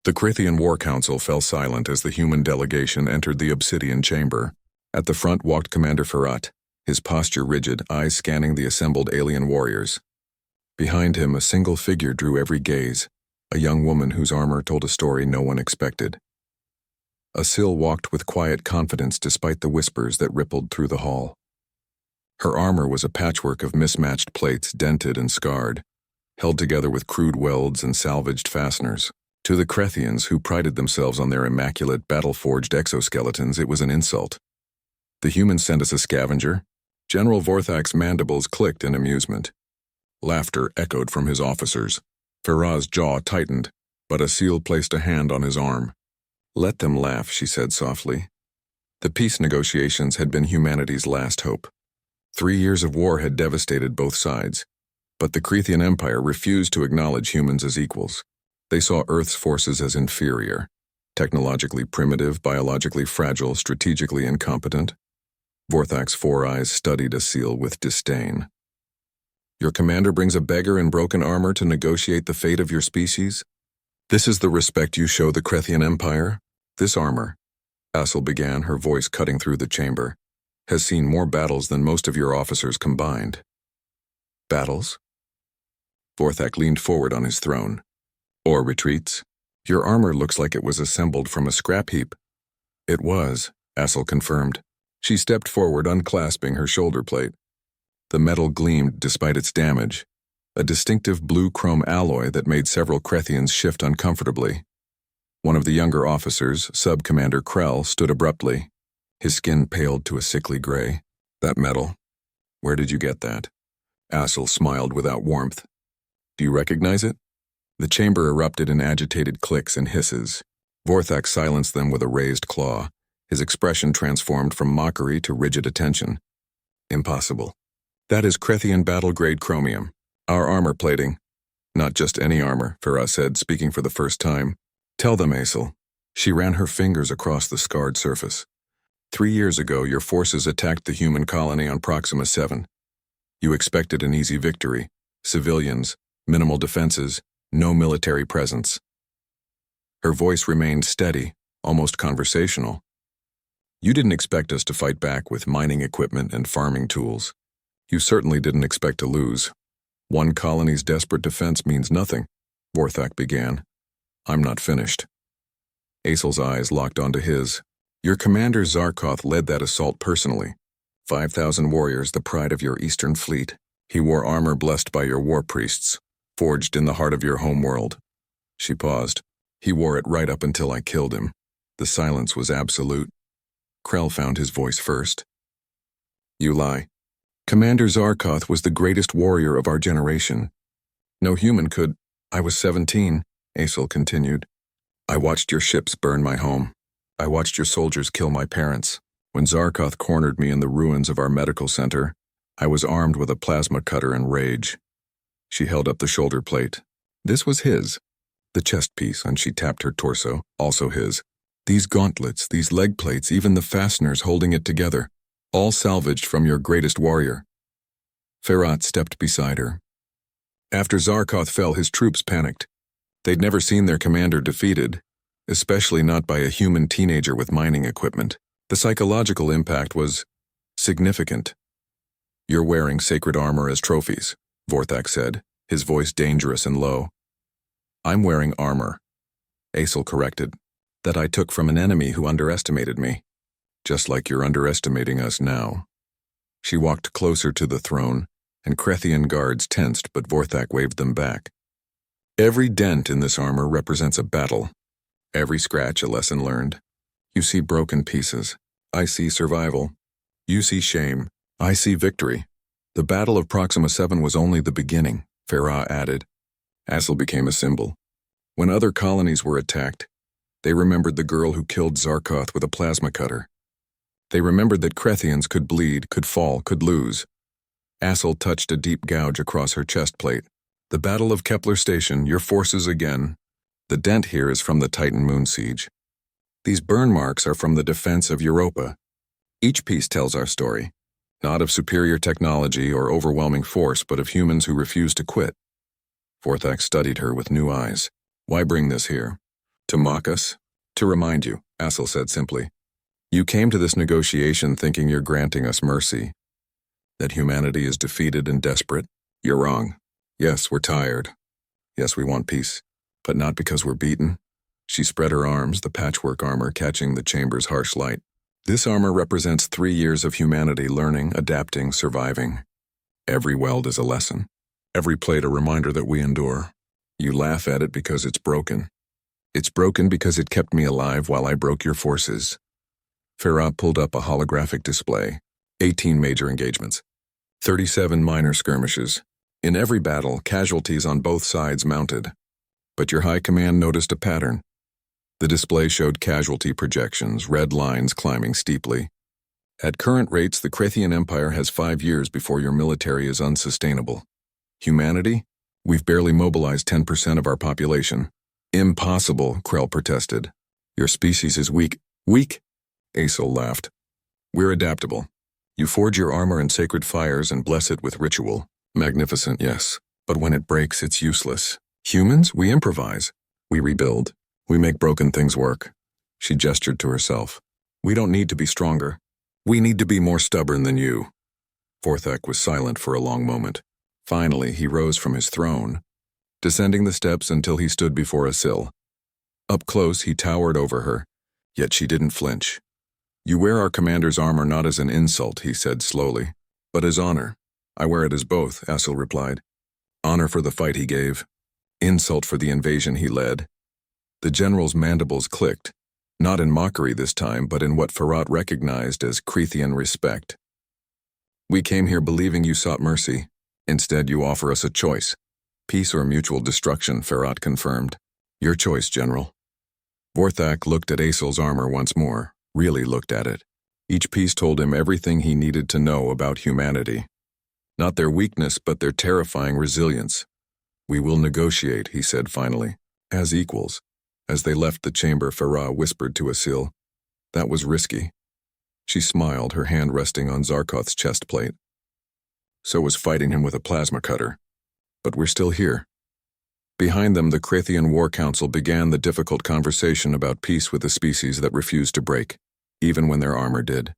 The Crithian War Council fell silent as the human delegation entered the obsidian chamber. At the front walked Commander Ferrat, his posture rigid, eyes scanning the assembled alien warriors. Behind him, a single figure drew every gaze, a young woman whose armor told a story no one expected. Asel walked with quiet confidence despite the whispers that rippled through the hall. Her armor was a patchwork of mismatched plates, dented and scarred, held together with crude welds and salvaged fasteners. To the Crethians, who prided themselves on their immaculate, battle-forged exoskeletons, it was an insult. The humans sent us a scavenger. General Vorthak's mandibles clicked in amusement. Laughter echoed from his officers. Ferrat's jaw tightened, but Asel placed a hand on his arm. "Let them laugh," she said softly. The peace negotiations had been humanity's last hope. 3 years of war had devastated both sides, but the Crethian Empire refused to acknowledge humans as equals. They saw Earth's forces as inferior, technologically primitive, biologically fragile, strategically incompetent. Vorthak's 4 eyes studied Asel with disdain. "Your commander brings a beggar in broken armor to negotiate the fate of your species? This is the respect you show the Crethian Empire? This armor," Asel began, her voice cutting through the chamber, "has seen more battles than most of your officers combined." "Battles?" Vorthak leaned forward on his throne. "Or retreats? Your armor looks like it was assembled from a scrap heap." "It was," Asel confirmed. She stepped forward, unclasping her shoulder plate. The metal gleamed despite its damage, a distinctive blue chrome alloy that made several Crethians shift uncomfortably. One of the younger officers, Sub-Commander Krell, stood abruptly. His skin paled to a sickly gray. "That metal? Where did you get that?" Asel smiled without warmth. "Do you recognize it?" The chamber erupted in agitated clicks and hisses. Vorthak silenced them with a raised claw, his expression transformed from mockery to rigid attention. "Impossible. That is Crethian battle-grade chromium. Our armor plating." "Not just any armor," Ferrat said, speaking for the first time. "Tell them, Asel." She ran her fingers across the scarred surface. 3 years ago, your forces attacked the human colony on Proxima 7. You expected an easy victory. Civilians, minimal defenses, no military presence. Her voice remained steady, almost conversational. "You didn't expect us to fight back with mining equipment and farming tools. You certainly didn't expect to lose. One colony's desperate defense means nothing," Vorthak began. "I'm not finished." Asel's eyes locked onto his. "Your commander Zarkoth led that assault personally. 5,000 warriors, the pride of your eastern fleet. He wore armor blessed by your war priests, forged in the heart of your homeworld." She paused. "He wore it right up until I killed him." The silence was absolute. Krell found his voice first. "You lie. Commander Zarkoth was the greatest warrior of our generation. No human could—" "I was 17, Asel continued. "I watched your ships burn my home. I watched your soldiers kill my parents. When Zarkoth cornered me in the ruins of our medical center, I was armed with a plasma cutter and rage." She held up the shoulder plate. This was his. The chest piece, and she tapped her torso, also his. These gauntlets, these leg plates, even the fasteners holding it together, all salvaged from your greatest warrior. Ferrat stepped beside her. After Zarkoth fell, his troops panicked. They'd never seen their commander defeated, especially not by a human teenager with mining equipment. The psychological impact was significant. "You're wearing sacred armor as trophies," Vorthak said, his voice dangerous and low. "I'm wearing armor," Asel corrected, "that I took from an enemy who underestimated me. Just like you're underestimating us now." She walked closer to the throne, and Crethian guards tensed, but Vorthak waved them back. "Every dent in this armor represents a battle. Every scratch a lesson learned. You see broken pieces. I see survival. You see shame. I see victory. The Battle of Proxima 7 was only the beginning," Ferrat added. Asel became a symbol. When other colonies were attacked, they remembered the girl who killed Zarkoth with a plasma cutter. They remembered that Crethians could bleed, could fall, could lose. Asel touched a deep gouge across her chest plate. "The Battle of Kepler Station, your forces again. The dent here is from the Titan moon siege. These burn marks are from the defense of Europa. Each piece tells our story, not of superior technology or overwhelming force, but of humans who refuse to quit." Vorthak studied her with new eyes. "Why bring this here?" To mock us? To remind you, Asel said simply. You came to this negotiation thinking you're granting us mercy. That humanity is defeated and desperate? You're wrong. Yes, we're tired. Yes, we want peace. But not because we're beaten. She spread her arms, the patchwork armor catching the chamber's harsh light. This armor represents 3 years of humanity learning, adapting, surviving. Every weld is a lesson. Every plate a reminder that we endure. You laugh at it because it's broken. It's broken because it kept me alive while I broke your forces. Farah pulled up a holographic display. 18 major engagements. 37 minor skirmishes. In every battle, casualties on both sides mounted. But your high command noticed a pattern. The display showed casualty projections, red lines climbing steeply. At current rates, the Krathian Empire has 5 years before your military is unsustainable. Humanity? We've barely mobilized 10% of our population. Impossible, Krell protested. Your species is weak. Weak? Asel laughed. We're adaptable. You forge your armor in sacred fires and bless it with ritual. Magnificent, yes. But when it breaks, it's useless. Humans, we improvise. We rebuild. We make broken things work. She gestured to herself. We don't need to be stronger. We need to be more stubborn than you. Vorthak was silent for a long moment. Finally, he rose from his throne, descending the steps until he stood before Asel. Up close, he towered over her, yet she didn't flinch. You wear our commander's armor not as an insult, he said slowly, but as honor. I wear it as both, Asel replied. Honor for the fight he gave. Insult for the invasion he led. The general's mandibles clicked, not in mockery this time, but in what Farad recognized as Krathian respect. We came here believing you sought mercy. Instead, you offer us a choice. Peace or mutual destruction, Farad confirmed. Your choice, General. Vorthak looked at Asel's armor once more, really looked at it. Each piece told him everything he needed to know about humanity. Not their weakness, but their terrifying resilience. We will negotiate, he said finally, as equals. As they left the chamber, Farah whispered to Asel, that was risky. She smiled, her hand resting on Zarkoth's chest plate. So was fighting him with a plasma cutter. But we're still here. Behind them, the Krathian War Council began the difficult conversation about peace with a species that refused to break, even when their armor did.